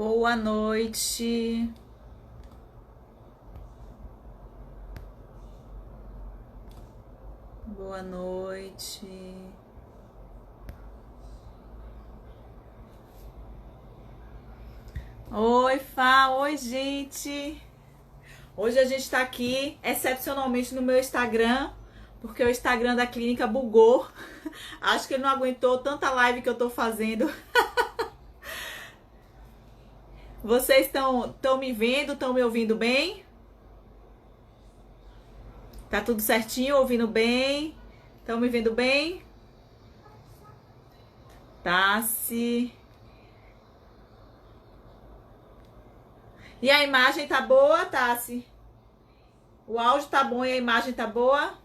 Boa noite. Boa noite. Oi, Fá. Oi, gente. Hoje a gente tá aqui excepcionalmente no meu Instagram, porque o Instagram da clínica bugou. Acho que ele não aguentou tanta live que eu tô fazendo. Vocês estão me vendo? Estão me ouvindo bem? Tá tudo certinho? Ouvindo bem? Estão me vendo bem? Tassi. E a imagem tá boa, Tassi? O áudio tá bom e a imagem tá boa?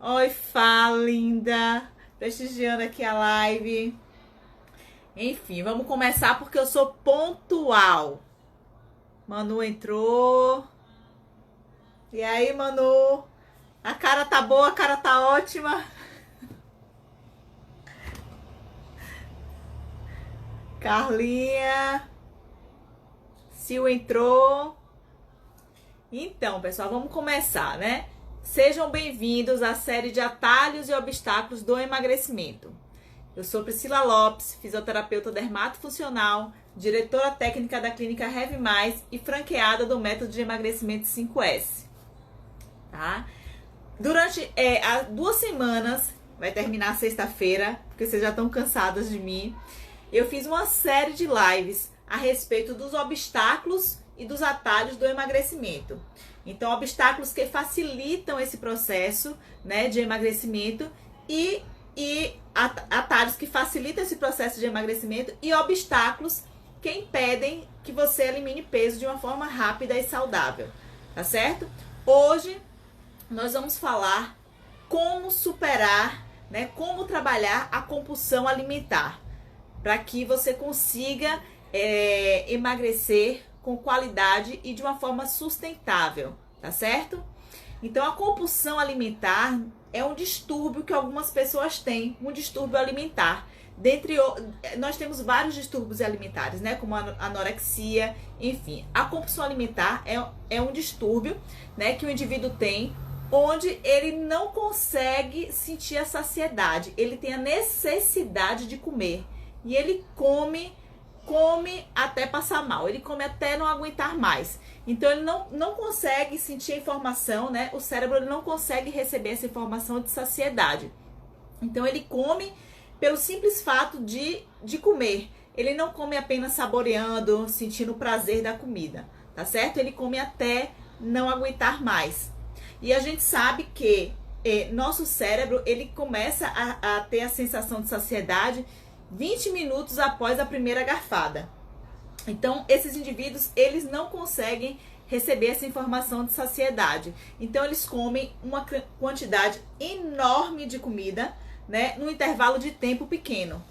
Oi, Fá, linda. Prestigiando aqui a live. Enfim, vamos começar porque eu sou pontual. Manu entrou. E aí, Manu? A cara tá boa, a cara tá ótima. Carlinha. Sil entrou. Então, pessoal, vamos começar, né? Sejam bem-vindos à série de atalhos e obstáculos do emagrecimento. Eu sou Priscila Lopes, fisioterapeuta dermatofuncional, diretora técnica da clínica Heavy Mais e franqueada do método de emagrecimento 5S. Tá? Durante há 2 semanas, vai terminar sexta-feira, porque vocês já estão cansadas de mim, eu fiz uma série de lives a respeito dos obstáculos e dos atalhos do emagrecimento. Então, obstáculos que facilitam esse processo, né, de emagrecimento e atalhos que facilitam esse processo de emagrecimento e obstáculos que impedem que você elimine peso de uma forma rápida e saudável, tá certo? Hoje nós vamos falar como superar, né, como trabalhar a compulsão alimentar para que você consiga emagrecer com qualidade e de uma forma sustentável, tá certo? Então, a compulsão alimentar é um distúrbio que algumas pessoas têm, um distúrbio alimentar. Nós temos vários distúrbios alimentares, né? Como a anorexia, enfim. A compulsão alimentar é um distúrbio, né, que o indivíduo tem, onde ele não consegue sentir a saciedade. Ele tem a necessidade de comer. E ele come até passar mal, ele come até não aguentar mais. Então ele não consegue sentir a informação, né? O cérebro ele não consegue receber essa informação de saciedade. Então ele come pelo simples fato de comer. Ele não come apenas saboreando, sentindo o prazer da comida, tá certo? Ele come até não aguentar mais. E a gente sabe que nosso cérebro ele começa a ter a sensação de saciedade 20 minutos após a primeira garfada. Então, esses indivíduos, eles não conseguem receber essa informação de saciedade. Então, eles comem uma quantidade enorme de comida, né, num intervalo de tempo pequeno.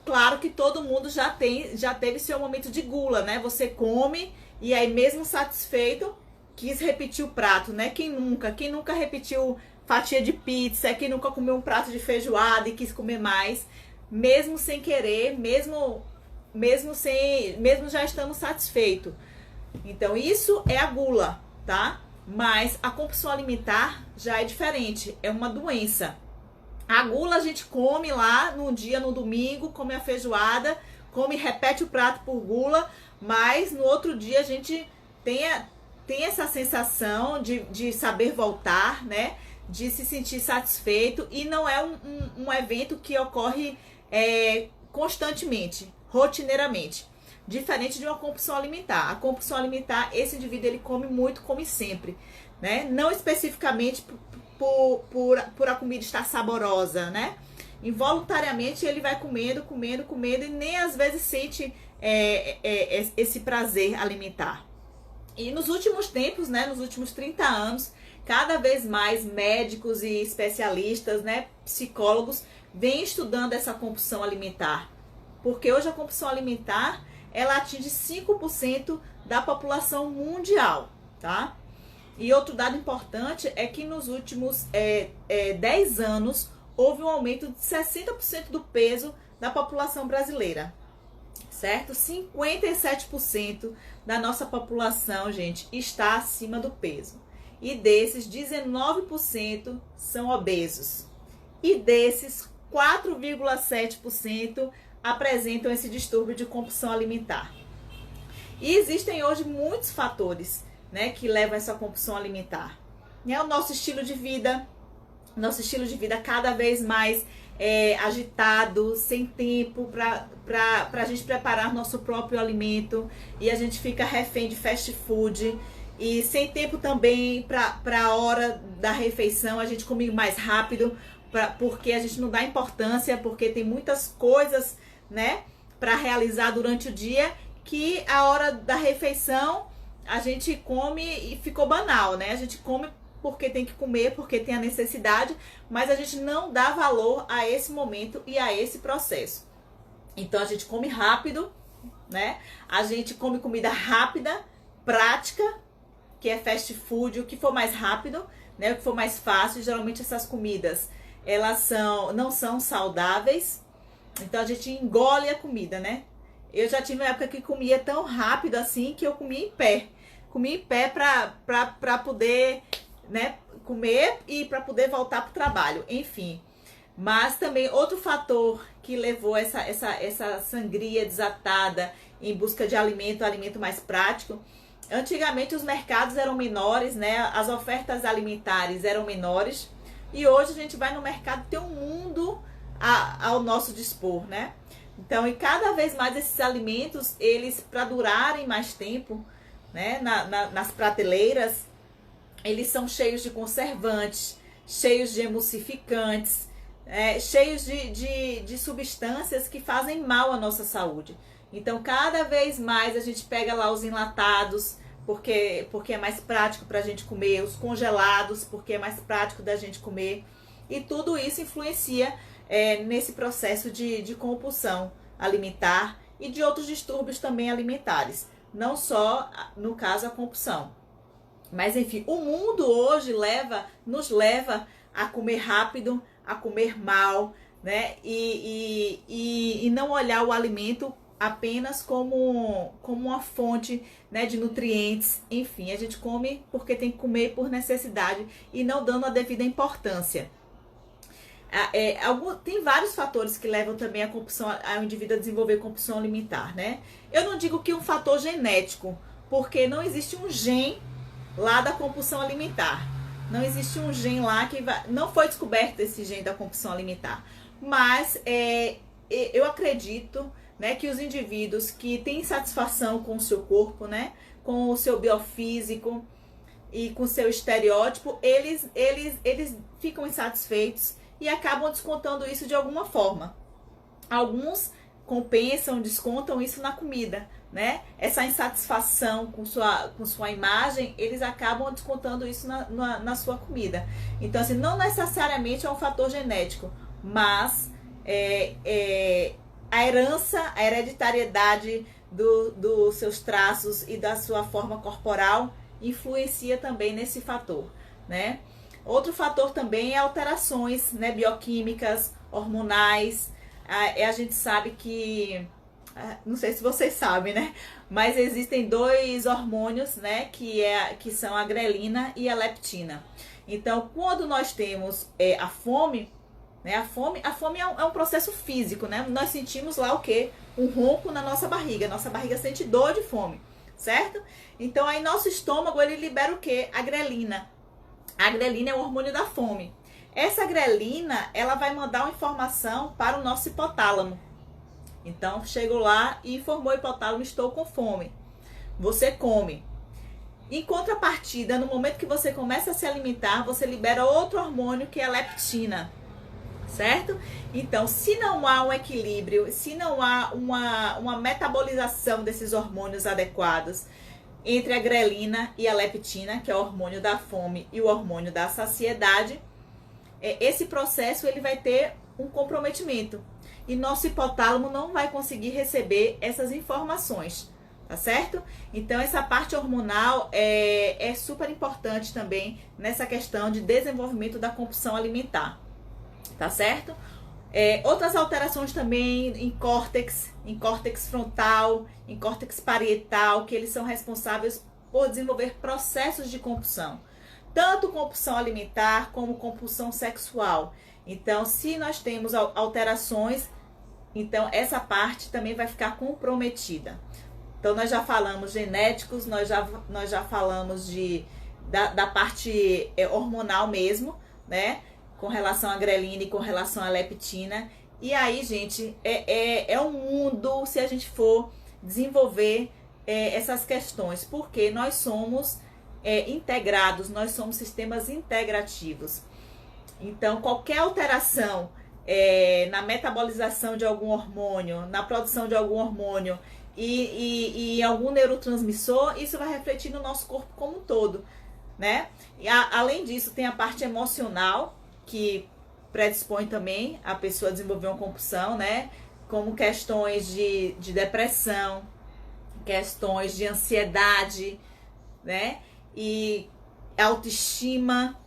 Claro que todo mundo já teve seu momento de gula, né? Você come e aí mesmo satisfeito, quis repetir o prato, né? Quem nunca repetiu fatia de pizza, quem nunca comeu um prato de feijoada e quis comer mais, mesmo sem querer, mesmo já estando satisfeito. Então isso é a gula, tá? Mas a compulsão alimentar já é diferente, é uma doença. A gula a gente come lá no domingo, come a feijoada, repete o prato por gula, mas no outro dia a gente tem essa sensação de saber voltar, né? De se sentir satisfeito, e não é um evento que ocorre constantemente, rotineiramente, diferente de uma compulsão alimentar. A compulsão alimentar, esse indivíduo ele come muito, come sempre, né? Não especificamente por a comida estar saborosa, né? Involuntariamente ele vai comendo e nem às vezes sente esse prazer alimentar. E nos últimos tempos, né, nos últimos 30 anos, cada vez mais médicos e especialistas, né, psicólogos, vêm estudando essa compulsão alimentar. Porque hoje a compulsão alimentar, ela atinge 5% da população mundial, tá? E outro dado importante é que nos últimos 10 anos, houve um aumento de 60% do peso da população brasileira. certo? 57% da nossa população, gente, está acima do peso. E desses, 19% são obesos. E desses, 4,7% apresentam esse distúrbio de compulsão alimentar. E existem hoje muitos fatores, né, que levam a essa compulsão alimentar. É o nosso estilo de vida cada vez mais agitado, sem tempo para a gente preparar nosso próprio alimento, e a gente fica refém de fast food, e sem tempo também para a hora da refeição. A gente come mais rápido, porque a gente não dá importância, porque tem muitas coisas, né, para realizar durante o dia, que a hora da refeição a gente come e ficou banal, né? A gente come porque tem que comer, porque tem a necessidade, mas a gente não dá valor a esse momento e a esse processo. Então a gente come rápido, né? A gente come comida rápida, prática, que é fast food, o que for mais rápido, né? O que for mais fácil. Geralmente essas comidas, elas não são saudáveis, então a gente engole a comida, né? Eu já tive uma época que comia tão rápido assim que eu comia em pé. Comia em pé para poder, né, comer e para poder voltar para o trabalho, enfim. Mas também outro fator que levou essa sangria desatada em busca de alimento mais prático. Antigamente os mercados eram menores, né? As ofertas alimentares eram menores, e hoje a gente vai no mercado, tem um mundo ao nosso dispor, né? Então, e cada vez mais esses alimentos, eles, para durarem mais tempo, né, nas prateleiras, eles são cheios de conservantes, cheios de emulsificantes, cheios de substâncias que fazem mal à nossa saúde. Então, cada vez mais a gente pega lá os enlatados, porque é mais prático para a gente comer, os congelados, porque é mais prático da gente comer. E tudo isso influencia nesse processo de compulsão alimentar e de outros distúrbios também alimentares. Não só, no caso, a compulsão. Mas, enfim, o mundo hoje nos leva a comer rápido, a comer mal, né? E não olhar o alimento apenas como uma fonte, né, de nutrientes. Enfim, a gente come porque tem que comer por necessidade e não dando a devida importância. Tem vários fatores que levam também ao indivíduo a desenvolver compulsão alimentar, né? Eu não digo que um fator genético, porque não existe um gene lá da compulsão alimentar. Não existe um gene lá não foi descoberto esse gene da compulsão alimentar. Mas eu acredito, né, que os indivíduos que têm insatisfação com o seu corpo, né, com o seu biofísico e com o seu estereótipo, eles ficam insatisfeitos e acabam descontando isso de alguma forma. Alguns descontam isso na comida, né? Essa insatisfação com sua imagem, eles acabam descontando isso na sua comida. Então, assim, não necessariamente é um fator genético, mas a herança, a hereditariedade dos seus traços e da sua forma corporal influencia também nesse fator, né? Outro fator também é alterações, né, bioquímicas, hormonais. A gente sabe que, não sei se vocês sabem, né, mas existem dois hormônios, né, que são a grelina e a leptina. Então, quando nós temos a fome, né, a fome é um processo físico, né? Nós sentimos lá o quê? Um ronco na nossa barriga sente dor de fome, certo? Então, aí nosso estômago, ele libera o quê? A grelina. A grelina é o hormônio da fome. Essa grelina, ela vai mandar uma informação para o nosso hipotálamo. Então, chegou lá e informou o hipotálamo: estou com fome. Você come. Em contrapartida, no momento que você começa a se alimentar, você libera outro hormônio, que é a leptina. Certo? Então, se não há um equilíbrio, se não há uma metabolização desses hormônios adequados entre a grelina e a leptina, que é o hormônio da fome e o hormônio da saciedade, esse processo ele vai ter um comprometimento. E nosso hipotálamo não vai conseguir receber essas informações, tá certo? Então, essa parte hormonal é super importante também nessa questão de desenvolvimento da compulsão alimentar, tá certo? Outras alterações também em córtex frontal, em córtex parietal, que eles são responsáveis por desenvolver processos de compulsão. Tanto compulsão alimentar como compulsão sexual. Então, se nós temos alterações, então essa parte também vai ficar comprometida. Então, nós já falamos genéticos, nós já falamos da parte hormonal mesmo, né? Com relação à grelina e com relação à leptina. E aí, gente, é um mundo se a gente for desenvolver essas questões, porque nós somos integrados, nós somos sistemas integrativos. Então, qualquer alteração na metabolização de algum hormônio, na produção de algum hormônio e algum neurotransmissor, isso vai refletir no nosso corpo como um todo, né? E além disso, tem a parte emocional, que predispõe também a pessoa a desenvolver uma compulsão, né? Como questões de depressão, questões de ansiedade, né? E autoestima,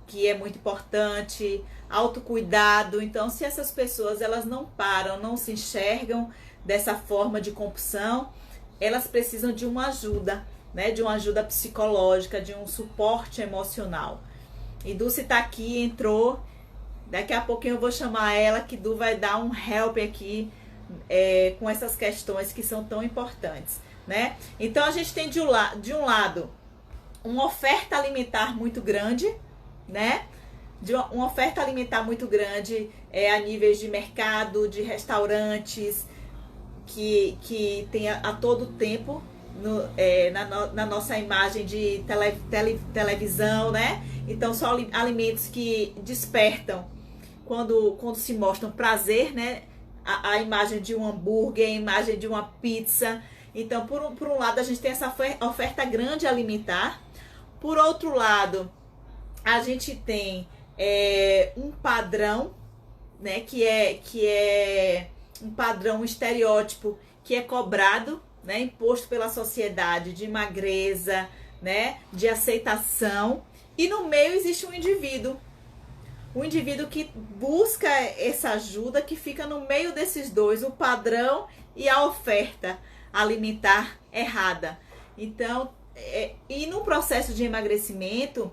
que é muito importante, autocuidado. Então, se essas pessoas elas não param, não se enxergam dessa forma de compulsão, elas precisam de uma ajuda, né? De uma ajuda psicológica, de um suporte emocional. E Dulce tá aqui, entrou. Daqui a pouquinho eu vou chamar ela, que Du vai dar um help aqui com essas questões que são tão importantes, né? Então a gente tem de um lado uma oferta alimentar muito grande, né? Uma oferta alimentar muito grande a níveis de mercado, de restaurantes, que tem a todo tempo na nossa imagem de televisão, né? Então são alimentos que despertam quando se mostram prazer, né? A imagem de um hambúrguer, a imagem de uma pizza. Então, por um lado, a gente tem essa oferta grande alimentar. Por outro lado, a gente tem um padrão, né? Que é um padrão, um estereótipo que é cobrado, né? Imposto pela sociedade de magreza, né? De aceitação. E no meio existe um indivíduo que busca essa ajuda, que fica no meio desses dois, o padrão e a oferta alimentar errada. Então, e no processo de emagrecimento,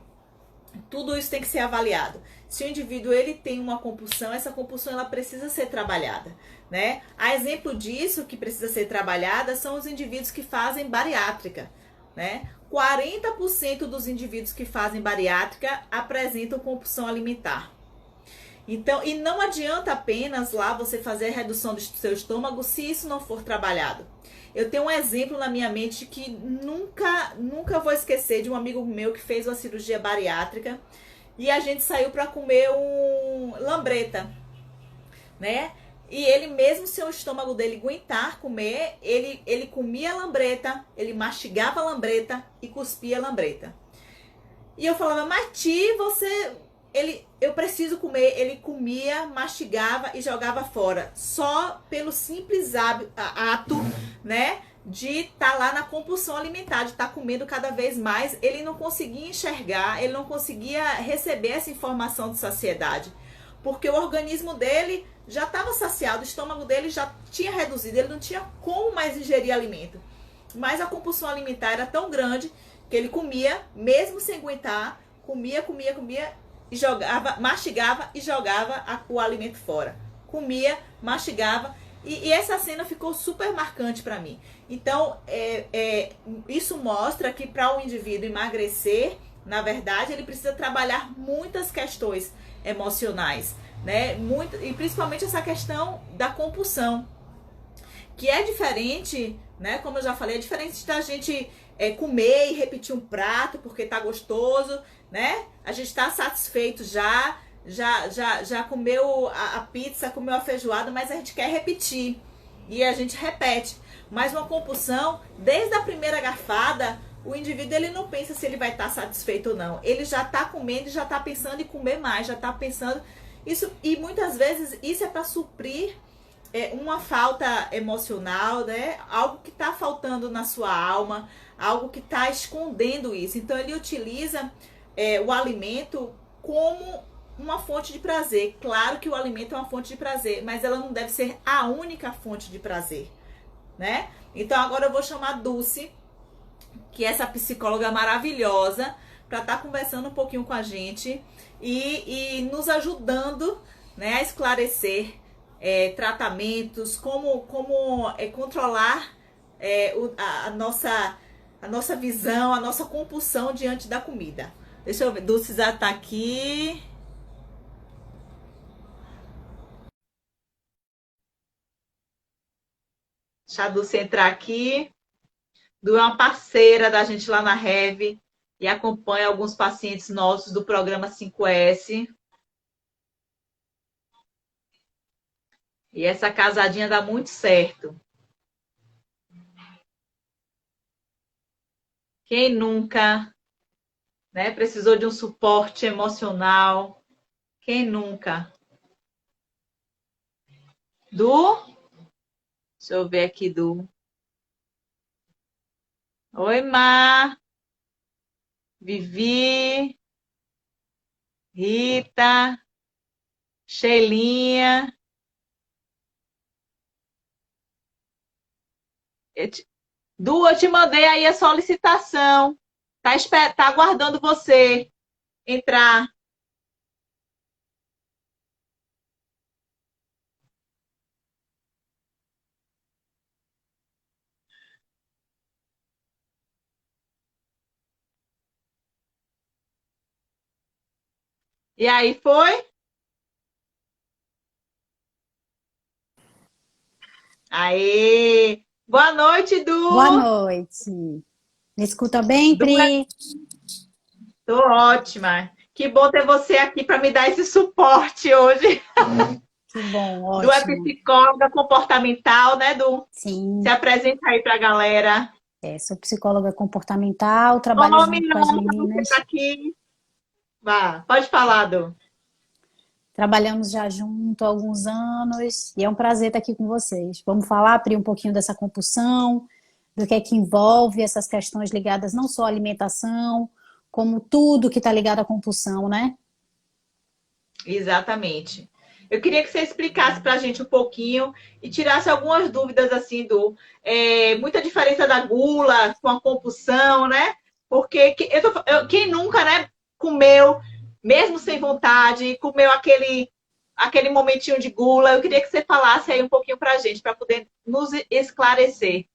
tudo isso tem que ser avaliado. Se o indivíduo ele tem uma compulsão, essa compulsão ela precisa ser trabalhada, né? A exemplo disso que precisa ser trabalhada são os indivíduos que fazem bariátrica, né? 40% dos indivíduos que fazem bariátrica apresentam compulsão alimentar. Então, e não adianta apenas lá você fazer a redução do seu estômago se isso não for trabalhado. Eu tenho um exemplo na minha mente que nunca vou esquecer, de um amigo meu que fez uma cirurgia bariátrica e a gente saiu para comer um lambreta, né? E ele mesmo sem o estômago dele aguentar comer, ele comia lambreta, ele mastigava lambreta e cuspia lambreta. E eu falava, mas Ti, eu preciso comer. Ele comia, mastigava e jogava fora. Só pelo simples ato, né, de estar lá na compulsão alimentar, de estar comendo cada vez mais. Ele não conseguia enxergar, ele não conseguia receber essa informação de saciedade. Porque o organismo dele já estava saciado, o estômago dele já tinha reduzido, ele não tinha como mais ingerir alimento. Mas a compulsão alimentar era tão grande que ele comia, mesmo sem aguentar, comia e jogava, mastigava e jogava o alimento fora. Comia, mastigava e essa cena ficou super marcante para mim. Então, isso mostra que para um indivíduo emagrecer, na verdade, ele precisa trabalhar muitas questões emocionais, né? E principalmente essa questão da compulsão, que é diferente, né? Como eu já falei, é diferente da gente comer e repetir um prato porque tá gostoso, né? A gente tá satisfeito já comeu a pizza, comeu a feijoada, mas a gente quer repetir e a gente repete. Mas uma compulsão, desde a primeira garfada, o indivíduo ele não pensa se ele vai estar satisfeito ou não. Ele já está comendo e já está pensando em comer mais, já está pensando isso, e muitas vezes isso é para suprir uma falta emocional, né? Algo que está faltando na sua alma, algo que está escondendo isso. Então ele utiliza o alimento como uma fonte de prazer. Claro que o alimento é uma fonte de prazer, mas ela não deve ser a única fonte de prazer, né? Então agora eu vou chamar a Dulce, que é essa psicóloga maravilhosa, para estar conversando um pouquinho com a gente e nos ajudando, né, a esclarecer tratamentos, como controlar a nossa visão, a nossa compulsão diante da comida. Deixa eu ver, Dulce já tá aqui. Deixa a Dulce entrar aqui. Du é uma parceira da gente lá na Rev e acompanha alguns pacientes nossos do programa 5S. E essa casadinha dá muito certo. Quem nunca, né, precisou de um suporte emocional? Quem nunca? Du? Deixa eu ver aqui, Du. Oi, Má. Vivi. Rita. Sheilinha. Du, eu te mandei aí a solicitação. Tá aguardando você entrar. E aí, foi? Aê! Boa noite, Boa Du! noite. Me escuta bem, Du, Pri? tô ótima. Que bom ter você aqui para me dar esse suporte hoje. Que bom, Du é ótimo. psicóloga comportamental, né, Du? Se Sim, apresenta aí para a galera. sou psicóloga comportamental, trabalho Ô, junto com as Milona, você tá meninas. aqui. Vá, pode falar, Du. Trabalhamos já junto há alguns anos e é um prazer estar aqui com vocês. Vamos falar, Pri, um pouquinho dessa compulsão, do que é que envolve essas questões ligadas não só à alimentação, como tudo que está ligado à compulsão, né? Exatamente. Eu queria que você explicasse para a gente um pouquinho e tirasse algumas dúvidas assim muita diferença da gula com a compulsão, né? Porque quem nunca, né, comeu mesmo sem vontade, comeu aquele momentinho de gula. Eu queria que você falasse aí um pouquinho para a gente para poder nos esclarecer.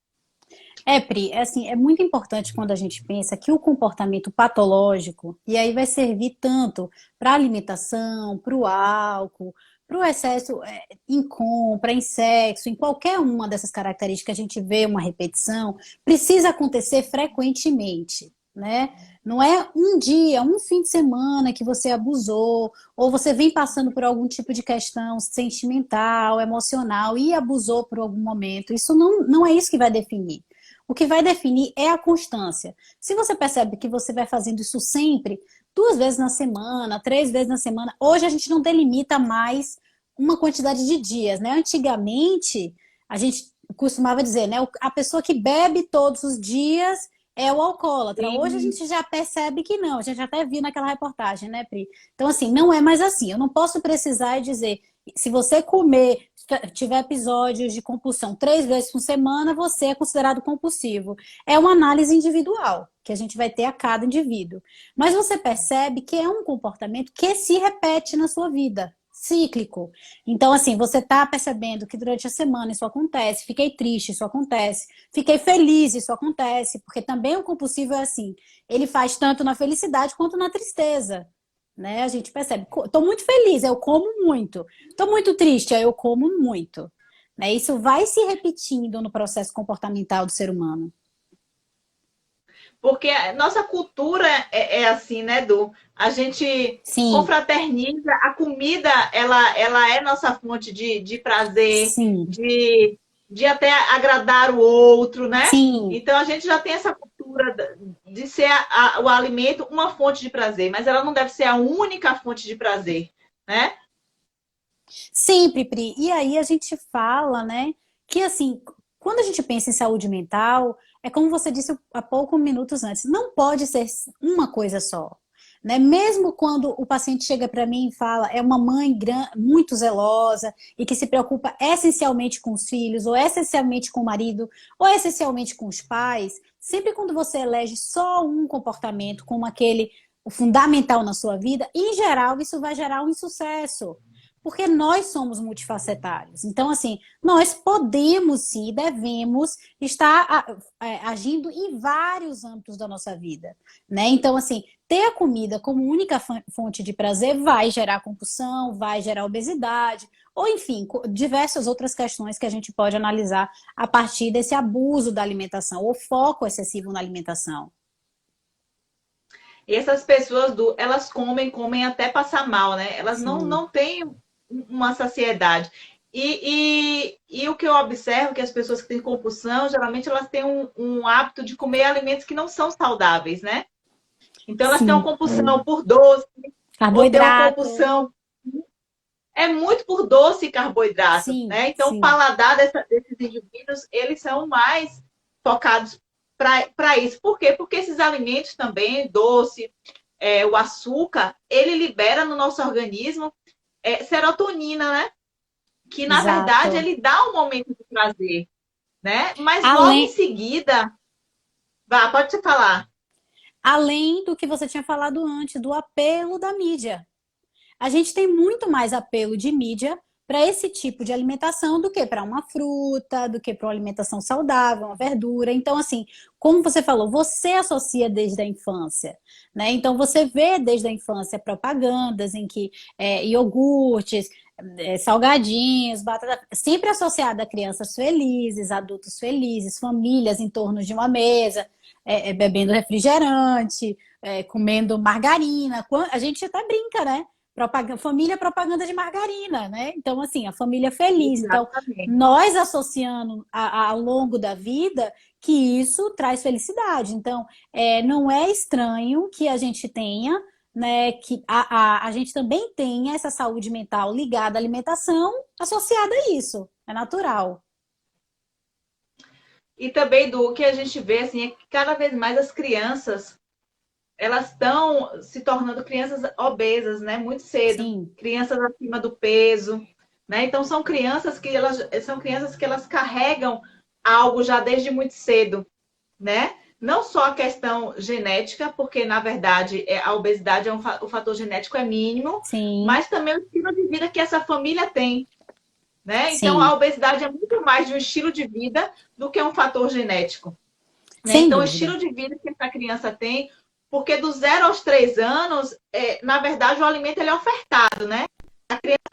Pri, é assim, é muito importante quando a gente pensa que o comportamento patológico, e aí vai servir tanto para a alimentação, para o álcool, para o excesso em compra, em sexo, em qualquer uma dessas características que a gente vê uma repetição, precisa acontecer frequentemente, né? Não é um dia, um fim de semana que você abusou, ou você vem passando por algum tipo de questão sentimental, emocional e abusou por algum momento. Isso não é isso que vai definir. O que vai definir é a constância. Se você percebe que você vai fazendo isso sempre, 2 vezes na semana, 3 vezes na semana, hoje a gente não delimita mais uma quantidade de dias, né? Antigamente, a gente costumava dizer, né? A pessoa que bebe todos os dias é o alcoólatra. Hoje a Sim. gente já percebe que não. A gente até viu naquela reportagem, né, Pri? Então, assim, não é mais assim. Eu não posso precisar e dizer, se você comer, tiver episódios de compulsão 3 vezes por semana, você é considerado compulsivo. É uma análise individual que a gente vai ter a cada indivíduo. Mas você percebe que é um comportamento que se repete na sua vida, cíclico. Então, assim, você está percebendo que durante a semana isso acontece, fiquei triste, isso acontece, fiquei feliz, isso acontece, porque também o compulsivo é assim, ele faz tanto na felicidade quanto na tristeza. Né? A gente percebe, estou muito feliz, eu como muito. Estou muito triste, eu como muito. Né? Isso vai se repetindo no processo comportamental do ser humano. Porque a nossa cultura é assim, né, Du? A gente Sim, confraterniza, a comida, ela é nossa fonte de prazer, sim, de até agradar o outro, né? sim. Então a gente já tem essa cultura de ser o alimento uma fonte de prazer, mas ela não deve ser a única fonte de prazer, né? Sempre, Pri. E aí a gente fala, né, que assim, quando a gente pensa em saúde mental, é como você disse há poucos minutos antes, não pode ser uma coisa só. né? Mesmo quando o paciente chega para mim e fala, é uma mãe muito zelosa e que se preocupa essencialmente com os filhos, ou essencialmente com o marido, ou essencialmente com os pais, sempre quando você elege só um comportamento como aquele o fundamental na sua vida, em geral isso vai gerar um insucesso. Porque nós somos multifacetários. Então, assim, nós podemos sim, devemos estar agindo em vários âmbitos da nossa vida, né? Então, assim, ter a comida como única fonte de prazer vai gerar compulsão, vai gerar obesidade, ou enfim, diversas outras questões que a gente pode analisar a partir desse abuso da alimentação, ou foco excessivo na alimentação. E essas pessoas, elas comem até passar mal, né? Elas Sim, não têm uma saciedade. E o que eu observo é que as pessoas que têm compulsão, geralmente elas têm um hábito de comer alimentos que não são saudáveis, né? Então elas têm uma sim. compulsão por doce, ou têm uma Carboidrato, compulsão muito por doce e carboidrato, sim, né? Então o sim. paladar desses indivíduos, eles são mais focados para isso. Por quê? Porque esses alimentos também, doce, o açúcar, ele libera no nosso organismo serotonina, né? Que na verdade Exato. ele dá um momento de prazer, né? Mas logo em Além, seguida, vá, pode te falar. além do que você tinha falado antes, do apelo da mídia. A gente tem muito mais apelo de mídia para esse tipo de alimentação do que para uma fruta, do que para uma alimentação saudável, uma verdura. Então, assim, como você falou, você associa desde a infância, né? Então, você vê desde a infância propagandas em que iogurtes, salgadinhos, batata, sempre associada a crianças felizes, adultos felizes, famílias em torno de uma mesa, bebendo refrigerante, comendo margarina. A gente até brinca, né? Família propaganda de margarina, né? Então, assim, a família feliz. Então, Exatamente. nós associando ao longo da vida que isso traz felicidade. Então, não é estranho que a gente tenha, né, que a gente também tenha essa saúde mental ligada à alimentação associada a isso. É natural. E também do que a gente vê assim, é que cada vez mais as crianças elas estão se tornando crianças obesas, né? Muito cedo, Sim, crianças acima do peso, né? Então são crianças que elas carregam algo já desde muito cedo, né? Não só a questão genética, porque na verdade a obesidade o fator genético é mínimo, sim, mas também o estilo de vida que essa família tem, né? Então a sim. obesidade é muito mais de um estilo de vida do que um fator genético. Né? Sem Então, o dúvida. estilo de vida que essa criança tem, porque do 0 aos 3 anos, na verdade, o alimento ele é ofertado, né?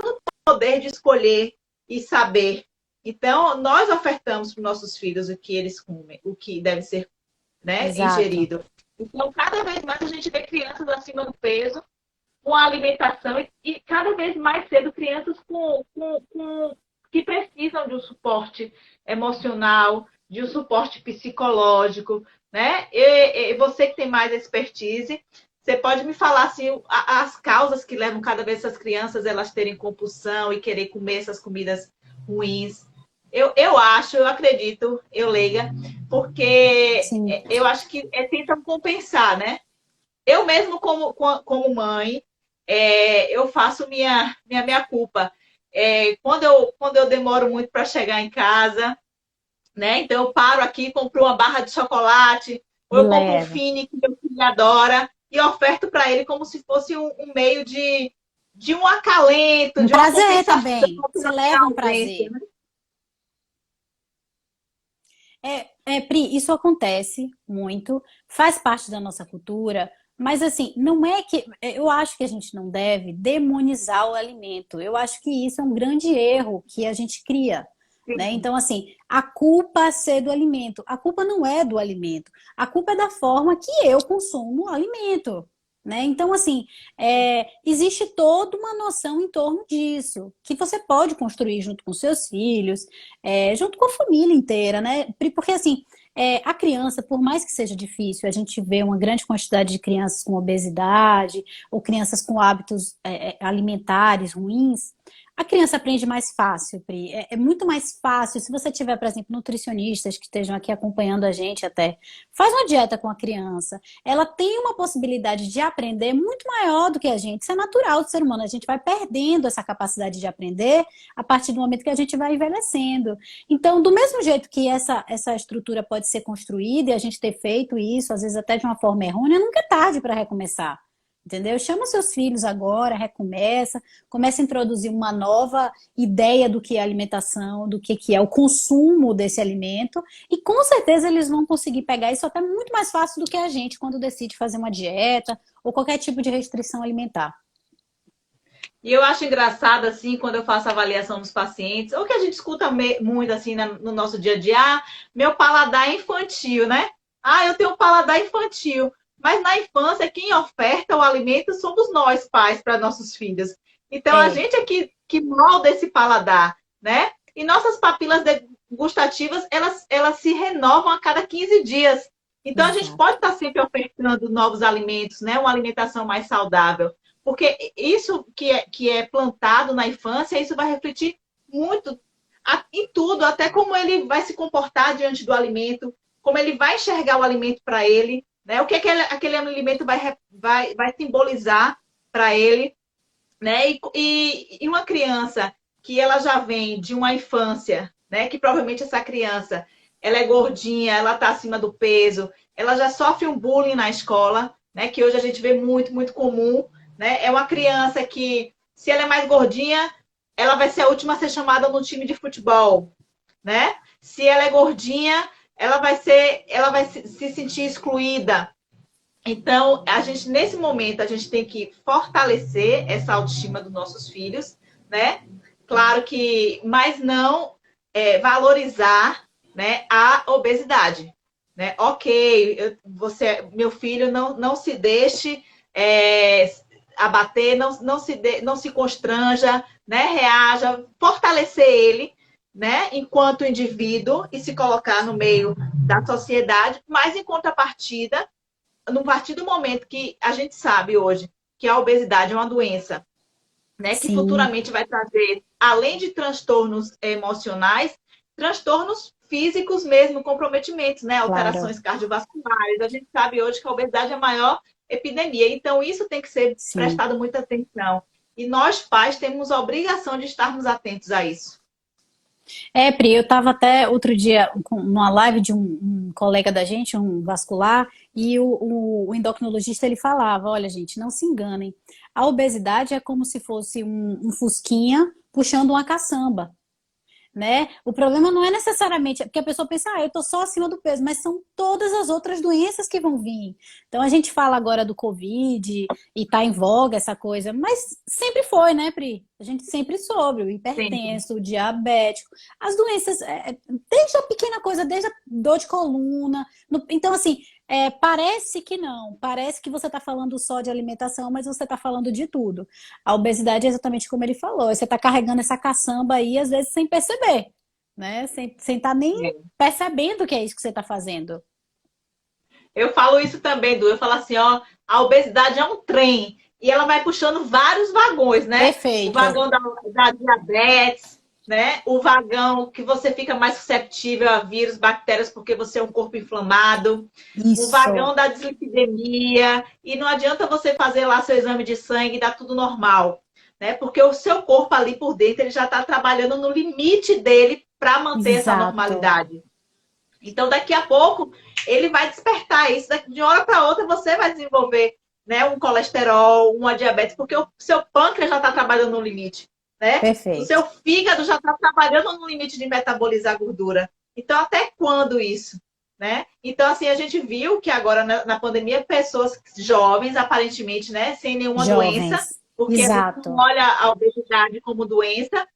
O poder de escolher e saber. Então, nós ofertamos para os nossos filhos o que eles comem, o que deve ser, né, Exato. ingerido. Então, cada vez mais a gente vê crianças acima do peso, com a alimentação, e cada vez mais cedo crianças que precisam de um suporte emocional, de um suporte psicológico, né? E você que tem mais expertise, você pode me falar assim, as causas que levam cada vez essas crianças elas terem compulsão e querer comer essas comidas ruins? Eu acho, eu acredito, eu leiga, porque Sim. eu acho que tentam compensar, né? Eu mesmo, como mãe, eu faço minha culpa. Quando eu demoro muito para chegar em casa, né? Então eu paro aqui, compro uma barra de chocolate, ou E eu compro um leva. Fini que meu filho adora, e oferto para ele como se fosse um meio de um acalento, Um de uma prazer compensação também. Você pela minha leva um ausência. prazer. Pri, isso acontece muito, faz parte da nossa cultura, mas assim, não é que. Eu acho que a gente não deve demonizar o alimento. Eu acho que isso é um grande erro que a gente cria. Né? Sim, Então, assim, a culpa ser do alimento. A culpa não é do alimento. A culpa é da forma que eu consumo o alimento. Né? Então, assim, existe toda uma noção em torno disso, que você pode construir junto com seus filhos, junto com a família inteira, né? Porque, assim, a criança, por mais que seja difícil, a gente vê uma grande quantidade de crianças com obesidade ou crianças com hábitos alimentares ruins, A criança aprende mais fácil, Pri. É muito mais fácil. Se você tiver, por exemplo, nutricionistas que estejam aqui acompanhando a gente até, faz uma dieta com a criança. Ela tem uma possibilidade de aprender muito maior do que a gente. Isso é natural do ser humano. A gente vai perdendo essa capacidade de aprender a partir do momento que a gente vai envelhecendo. Então, do mesmo jeito que essa estrutura pode ser construída e a gente ter feito isso, às vezes até de uma forma errônea, nunca é tarde para recomeçar. Entendeu? Chama seus filhos agora, recomeça, começa a introduzir uma nova ideia do que é alimentação, do que é o consumo desse alimento, e com certeza eles vão conseguir pegar isso até muito mais fácil do que a gente quando decide fazer uma dieta ou qualquer tipo de restrição alimentar. E eu acho engraçado, assim, quando eu faço avaliação dos pacientes, ou que a gente escuta muito, assim, no nosso dia a dia, meu paladar é infantil, né? Eu tenho um paladar infantil. Mas na infância, quem oferta o alimento somos nós, pais, para nossos filhos. Então, a É, gente é que molda esse paladar, né? E nossas papilas gustativas, elas se renovam a cada 15 dias. Então, a gente exato. pode estar sempre ofertando novos alimentos, né? Uma alimentação mais saudável. Porque isso que é plantado na infância, isso vai refletir muito em tudo, até como ele vai se comportar diante do alimento, como ele vai enxergar o alimento para ele, né? O que aquele alimento vai simbolizar para ele, né? E uma criança que ela já vem de uma infância, né? Que provavelmente essa criança ela é gordinha, ela está acima do peso, ela já sofre um bullying na escola, né? Que hoje a gente vê muito, muito comum, né? É uma criança que, se ela é mais gordinha, ela vai ser a última a ser chamada no time de futebol, né? Se ela é gordinha, ela vai se sentir excluída. Então, a gente, nesse momento, a gente tem que fortalecer essa autoestima dos nossos filhos, né? Claro que, mas não valorizar, né, a obesidade, né? Ok, meu filho não se deixe abater, não se constranja, né? Reaja, fortalecer ele, né? Enquanto indivíduo e se colocar no meio da sociedade, mas em contrapartida no partir do momento que a gente sabe hoje que a obesidade é uma doença, né, que Sim, futuramente vai trazer, além de transtornos emocionais, transtornos físicos mesmo, comprometimentos, né, claro. alterações cardiovasculares. A gente sabe hoje que a obesidade é a maior epidemia, então isso tem que ser Sim. prestado muita atenção. E nós, pais, temos a obrigação de estarmos atentos a isso. É, Pri, eu estava até outro dia numa live de um colega da gente, um vascular, e o endocrinologista ele falava: olha, gente, não se enganem, a obesidade é como se fosse um fusquinha puxando uma caçamba, né? O problema não é necessariamente porque a pessoa pensa, eu tô só acima do peso, mas são todas as outras doenças que vão vir. Então a gente fala agora do Covid e tá em voga essa coisa, mas sempre foi, né, Pri? A gente sempre soube, o Sempre. hipertenso, o diabético, as doenças, desde a pequena coisa, desde a dor de coluna. Então, assim, parece que não, parece que você está falando só de alimentação, mas você está falando de tudo. A obesidade é exatamente como ele falou. Você está carregando essa caçamba aí, às vezes, sem perceber, né? Sem estar nem percebendo que é isso que você está fazendo. Eu falo isso também, Du. Eu falo assim, ó, a obesidade é um trem e ela vai puxando vários vagões, né? O Perfeito. vagão da diabetes, né? O vagão que você fica mais susceptível a vírus, bactérias, porque você é um corpo inflamado. O Isso. vagão da dislipidemia. E não adianta você fazer lá seu exame de sangue e dar tudo normal, né? Porque o seu corpo ali por dentro, ele já está trabalhando no limite dele para manter essa Exato. normalidade. Então, daqui a pouco, ele vai despertar isso. De uma hora para outra, você vai desenvolver, né, um colesterol, uma diabetes, porque o seu pâncreas já está trabalhando no limite, né? O seu Perfeito. fígado já está trabalhando no limite de metabolizar gordura. Então, até quando isso? Né? Então, assim, a gente viu que agora, na pandemia, pessoas jovens, aparentemente, né, sem nenhuma doença, Jovens. porque a gente não Exato. olha a obesidade como doença,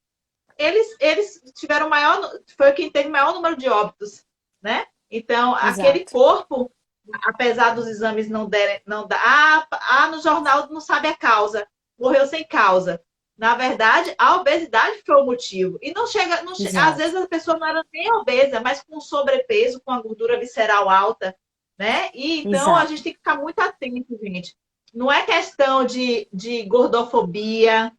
eles tiveram maior, foi quem teve maior número de óbitos, né? Então, aquele Exato. corpo, apesar dos exames não derem, não dá, no jornal não sabe a causa, morreu sem causa. Na verdade, a obesidade foi o motivo. E às Exato. vezes a pessoa não era nem obesa, mas com sobrepeso, com a gordura visceral alta, né? E então a Exato. gente tem que ficar muito atento, gente. Não é questão de gordofobia,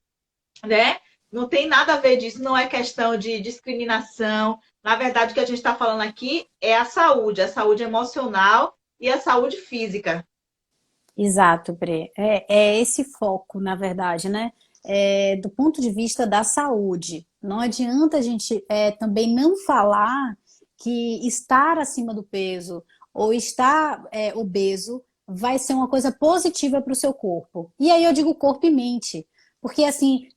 né? Não tem nada a ver disso, não é questão de discriminação. Na verdade, o que a gente está falando aqui é a saúde emocional e a saúde física. Exato, Bre. É esse foco, na verdade, né? Do ponto de vista da saúde. Não adianta a gente também não falar que estar acima do peso ou estar obeso vai ser uma coisa positiva para o seu corpo. E aí eu digo corpo e mente. Porque, assim,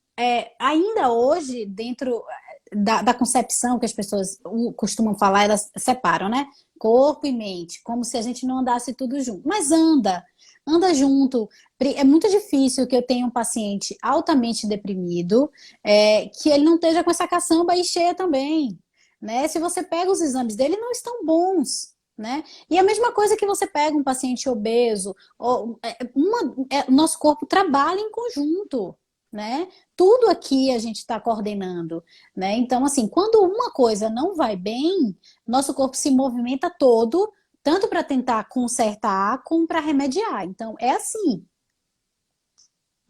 ainda hoje, dentro da concepção que as pessoas costumam falar, elas separam, né? Corpo e mente, como se a gente não andasse tudo junto. Mas anda junto. É muito difícil que eu tenha um paciente altamente deprimido, que ele não esteja com essa caçamba aí cheia também, né? Se você pega os exames dele, não estão bons, né? E a mesma coisa que você pega um paciente obeso, nosso corpo trabalha em conjunto, né? Tudo aqui a gente está coordenando, né? Então, assim, quando uma coisa não vai bem, nosso corpo se movimenta todo tanto para tentar consertar como para remediar. Então, é assim.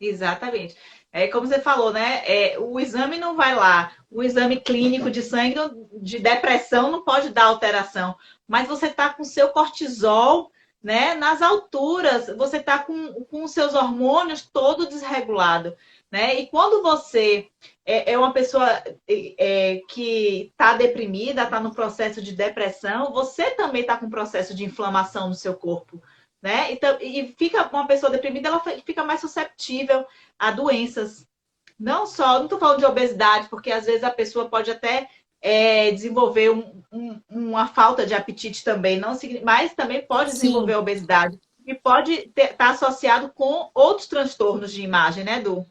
Exatamente. É como você falou, né? O exame não vai lá. O exame clínico de sangue de depressão não pode dar alteração. Mas você está com seu cortisol, né, nas alturas, você está com os seus hormônios todo desregulado, né? E quando você é uma pessoa que está deprimida, está no processo de depressão, você também está com um processo de inflamação no seu corpo, né? Então, e fica uma pessoa deprimida, ela fica mais susceptível a doenças. Não estou falando de obesidade, porque às vezes a pessoa pode até desenvolver uma falta de apetite também, não, mas também pode desenvolver Sim, obesidade. E pode estar associado com outros transtornos de imagem, né, Du?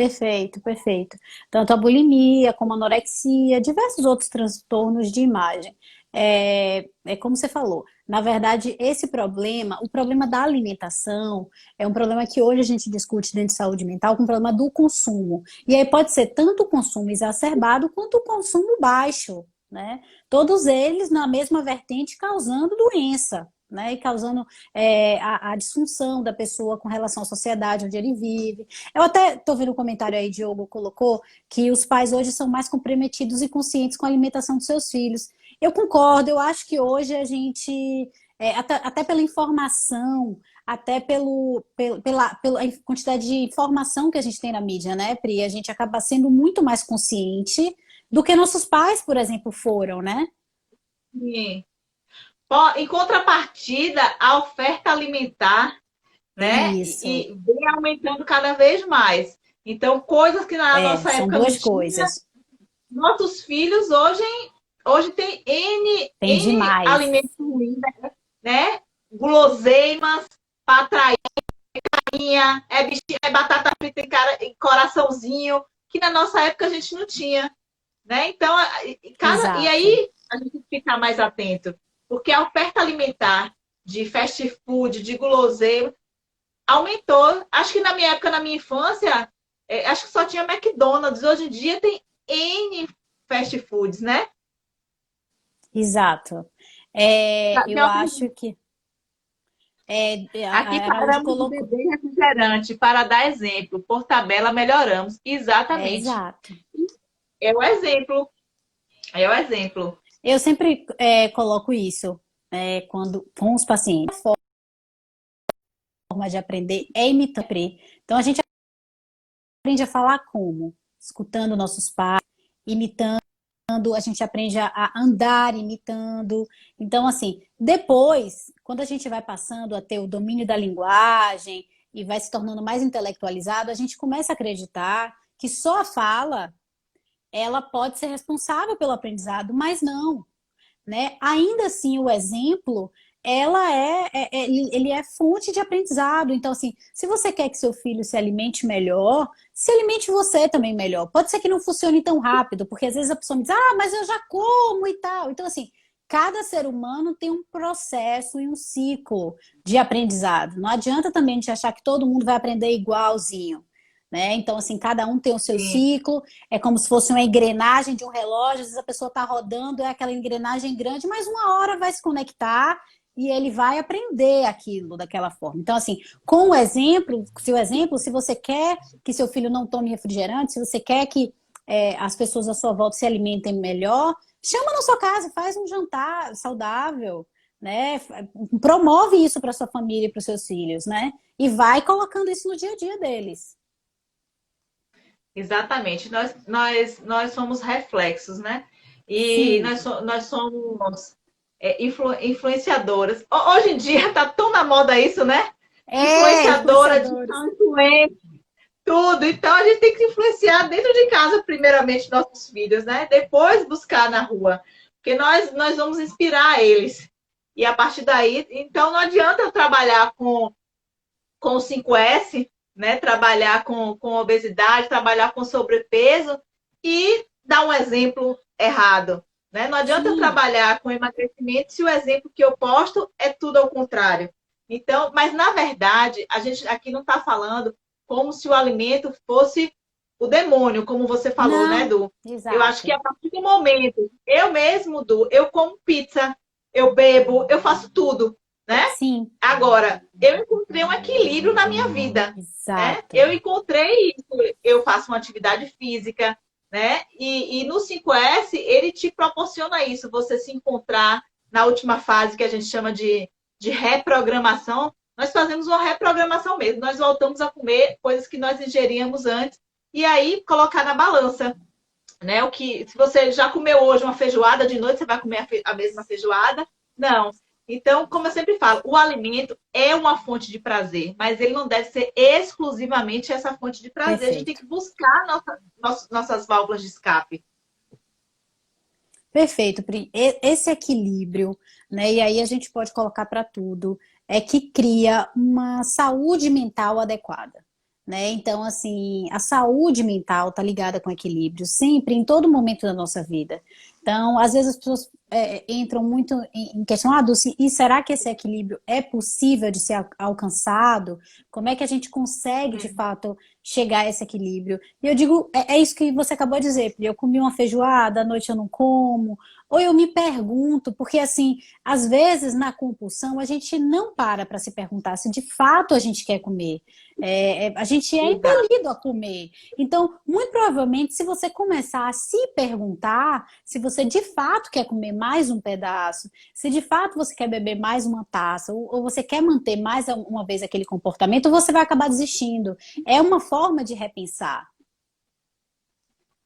perfeito, perfeito. Tanto a bulimia como a anorexia, diversos outros transtornos de imagem. É como você falou, na verdade, esse problema, o problema da alimentação, é um problema que hoje a gente discute dentro de saúde mental, com o problema do consumo. E aí pode ser tanto o consumo exacerbado quanto o consumo baixo, né? Todos eles na mesma vertente causando doença. Né, e causando a disfunção da pessoa com relação à sociedade onde ele vive. Eu até estou vendo um comentário aí, Diogo colocou, que os pais hoje são mais comprometidos e conscientes com a alimentação dos seus filhos. Eu concordo, eu acho que hoje a gente, até pela informação, até pela quantidade de informação que a gente tem na mídia, né, Pri? A gente acaba sendo muito mais consciente do que nossos pais, por exemplo, foram, né? Sim. Em contrapartida, a oferta alimentar, né, Isso, e vem aumentando cada vez mais. Então, coisas que na nossa são época não duas tinha, coisas. nossos filhos hoje tem Tem N demais. alimentos ruins, né? Guloseimas, patrainha, é batata frita em coraçãozinho, que na nossa época a gente não tinha, né? Então, e Exato. aí a gente tem que ficar mais atento, porque a oferta alimentar de fast food, de guloseima, aumentou. Acho que na minha época, na minha infância, acho que só tinha McDonald's. Hoje em dia tem N fast foods, né? Exato. Eu acho que Aqui a Araújo paramos de colocou. beber refrigerante para dar exemplo. Por tabela, melhoramos. Exatamente. Exato. É o exemplo. É o exemplo. Eu sempre coloco isso quando com os pacientes. A forma de aprender é imitar. Então a gente aprende a falar como? Escutando nossos pais, imitando, a gente aprende a andar imitando. Então, assim, depois, quando a gente vai passando a ter o domínio da linguagem e vai se tornando mais intelectualizado, a gente começa a acreditar que só a fala ela pode ser responsável pelo aprendizado, mas não, né? Ainda assim, o exemplo, ele é fonte de aprendizado. Então, assim, se você quer que seu filho se alimente melhor, se alimente você também melhor. Pode ser que não funcione tão rápido, porque às vezes a pessoa me diz, mas eu já como e tal. Então, assim, cada ser humano tem um processo e um ciclo de aprendizado. Não adianta também a gente achar que todo mundo vai aprender igualzinho. Né? Então, assim, cada um tem o seu Sim. ciclo, é como se fosse uma engrenagem de um relógio, às vezes a pessoa está rodando, é aquela engrenagem grande, mas uma hora vai se conectar e ele vai aprender aquilo daquela forma. Então, assim, com o exemplo, se você quer que seu filho não tome refrigerante, se você quer que as pessoas à sua volta se alimentem melhor, chama na sua casa, faz um jantar saudável, né? Promove isso para sua família e para os seus filhos, né? E vai colocando isso no dia a dia deles. Exatamente. Nós somos reflexos, né? E Sim, nós somos influenciadoras. Hoje em dia tá tão na moda isso, né? Influenciadora, influenciadores. digital influencer, tudo. Então a gente tem que influenciar dentro de casa, primeiramente, nossos filhos, né? Depois buscar na rua. Porque nós vamos inspirar eles. E a partir daí, então não adianta eu trabalhar com o 5S, né? Trabalhar com obesidade, trabalhar com sobrepeso e dar um exemplo errado. Né? Não adianta eu Sim, trabalhar com emagrecimento se o exemplo que eu posto é tudo ao contrário. Então, mas na verdade, a gente aqui não está falando como se o alimento fosse o demônio, como você falou, né, não, Du? Eu acho que exato. a partir do momento, eu mesmo, Du, eu como pizza, eu bebo, eu faço tudo, né? Sim, Agora, eu encontrei um equilíbrio na minha vida, né? exato. Eu encontrei isso, eu faço uma atividade física, né? E no 5S, ele te proporciona isso, você se encontrar na última fase que a gente chama de reprogramação. Nós fazemos uma reprogramação mesmo, nós voltamos a comer coisas que nós ingeríamos antes e aí colocar na balança, né? O que, se você já comeu hoje uma feijoada, de noite você vai comer a mesma feijoada? Não. Então, como eu sempre falo, o alimento é uma fonte de prazer, mas ele não deve ser exclusivamente essa fonte de prazer. A gente tem Perfeito. que buscar nossas válvulas de escape. Perfeito, Pri. Esse equilíbrio, né? E aí a gente pode colocar para tudo, é que cria uma saúde mental adequada, né? Então, assim, a saúde mental está ligada com equilíbrio, sempre, em todo momento da nossa vida. Então, às vezes as pessoas entram muito em questão, Dulce, e será que esse equilíbrio é possível de ser alcançado? Como é que a gente consegue, de fato, chegar a esse equilíbrio? E eu digo, é isso que você acabou de dizer, Pri. Eu comi uma feijoada, à noite eu não como, ou eu me pergunto, porque assim, às vezes na compulsão a gente não para se perguntar se de fato a gente quer comer. A gente é Exato. impelido a comer. Então, muito provavelmente, se você começar a se perguntar se você de fato quer comer mais um pedaço, se de fato você quer beber mais uma taça, ou você quer manter mais uma vez aquele comportamento, você vai acabar desistindo. É uma forma de repensar.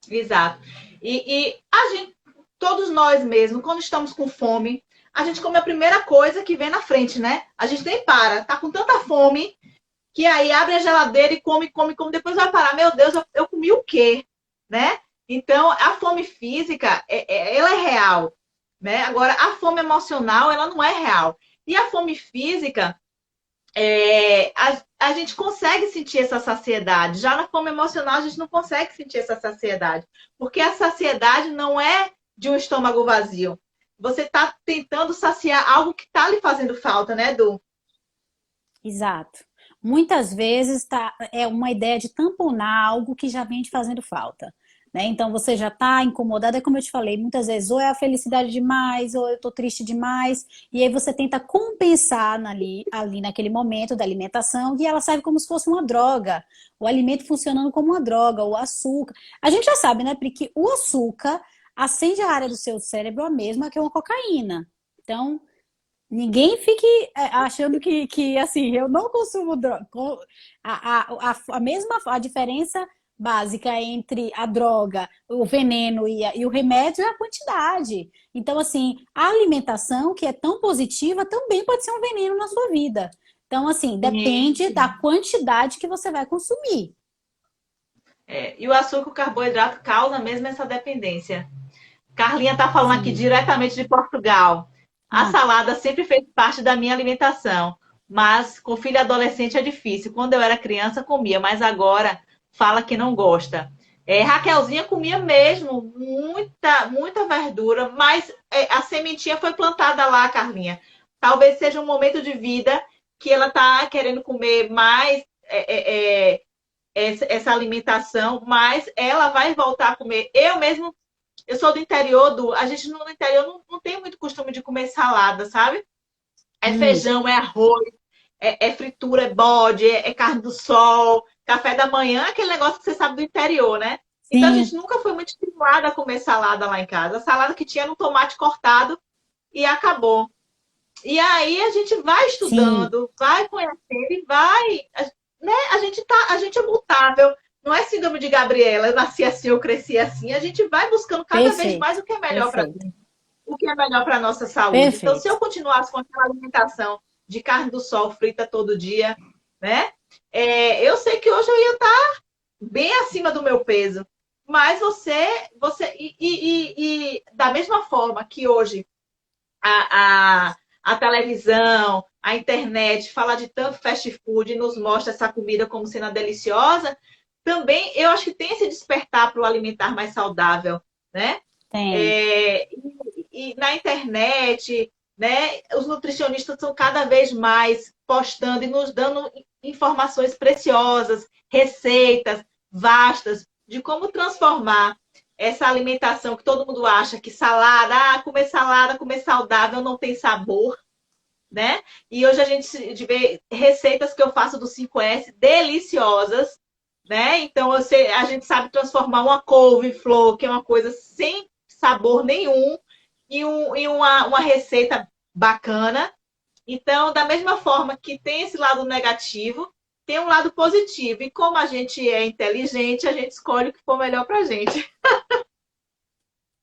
Exato. E a gente, todos nós mesmos, quando estamos com fome, a gente come a primeira coisa que vem na frente, né? A gente nem para, tá com tanta fome que aí abre a geladeira e come, come, come, depois vai parar, meu Deus, eu comi o quê? Né? Então, a fome física, ela é real, né? Agora, a fome emocional, ela não é real. E a fome física, a gente consegue sentir essa saciedade. Já na fome emocional, a gente não consegue sentir essa saciedade. Porque a saciedade não é de um estômago vazio. Você está tentando saciar algo que está lhe fazendo falta, né, Du? Exato. Muitas vezes é uma ideia de tamponar algo que já vem te fazendo falta. Né? Então você já está incomodada, é como eu te falei, muitas vezes ou é a felicidade demais, ou eu estou triste demais, e aí você tenta compensar ali naquele momento da alimentação, e ela serve como se fosse uma droga. O alimento funcionando como uma droga, o açúcar. A gente já sabe, né, Pri, que o açúcar acende a área do seu cérebro a mesma que uma cocaína. Então, ninguém fique achando que assim, eu não consumo droga. A mesma a diferença básica entre a droga, o veneno e o remédio é a quantidade. Então, assim, a alimentação, que é tão positiva, também pode ser um veneno na sua vida. Então, assim, depende da Sim. quantidade que você vai consumir. E o açúcar, o carboidrato causa mesmo essa dependência. Carlinha está falando aqui Sim. diretamente de Portugal. A Ah, salada sempre fez parte da minha alimentação, mas com filho adolescente é difícil. Quando eu era criança, comia, mas agora fala que não gosta. Raquelzinha comia mesmo muita verdura, mas a sementinha foi plantada lá, Carlinha. Talvez seja um momento de vida que ela está querendo comer mais essa alimentação, mas ela vai voltar a comer. Eu mesmo eu sou do interior a gente no interior não tem muito costume de comer salada, sabe? É feijão, é arroz, é fritura, é bode, é carne do sol, café da manhã, aquele negócio que você sabe do interior, né? Então a gente sim, nunca foi muito estimulada a comer salada lá em casa. A salada que tinha no tomate cortado e acabou. E aí a gente vai sim, estudando, vai conhecendo e vai, né? A gente é mutável. Não é síndrome de Gabriela, eu nasci assim, eu cresci assim. A gente vai buscando cada vez perfeito, mais o que é melhor para perfeito, o que é melhor para a nossa saúde. Então, se perfeito. eu continuasse com aquela alimentação de carne do sol frita todo dia, né? Eu sei que hoje eu ia estar bem acima do meu peso. Mas e da mesma forma que hoje a televisão, a internet fala de tanto fast food e nos mostra essa comida como sendo deliciosa, também eu acho que tem esse despertar para o alimentar mais saudável, né? Tem. E na internet, né, os nutricionistas estão cada vez mais postando e nos dando informações preciosas, receitas vastas de como transformar essa alimentação que todo mundo acha que salada, comer saudável não tem sabor, né? E hoje a gente vê receitas que eu faço do 5S deliciosas, né? Então a gente sabe transformar uma couve-flor, que é uma coisa sem sabor nenhum, em uma receita bacana. Então, da mesma forma que tem esse lado negativo, tem um lado positivo. E como a gente é inteligente, a gente escolhe o que for melhor para a gente.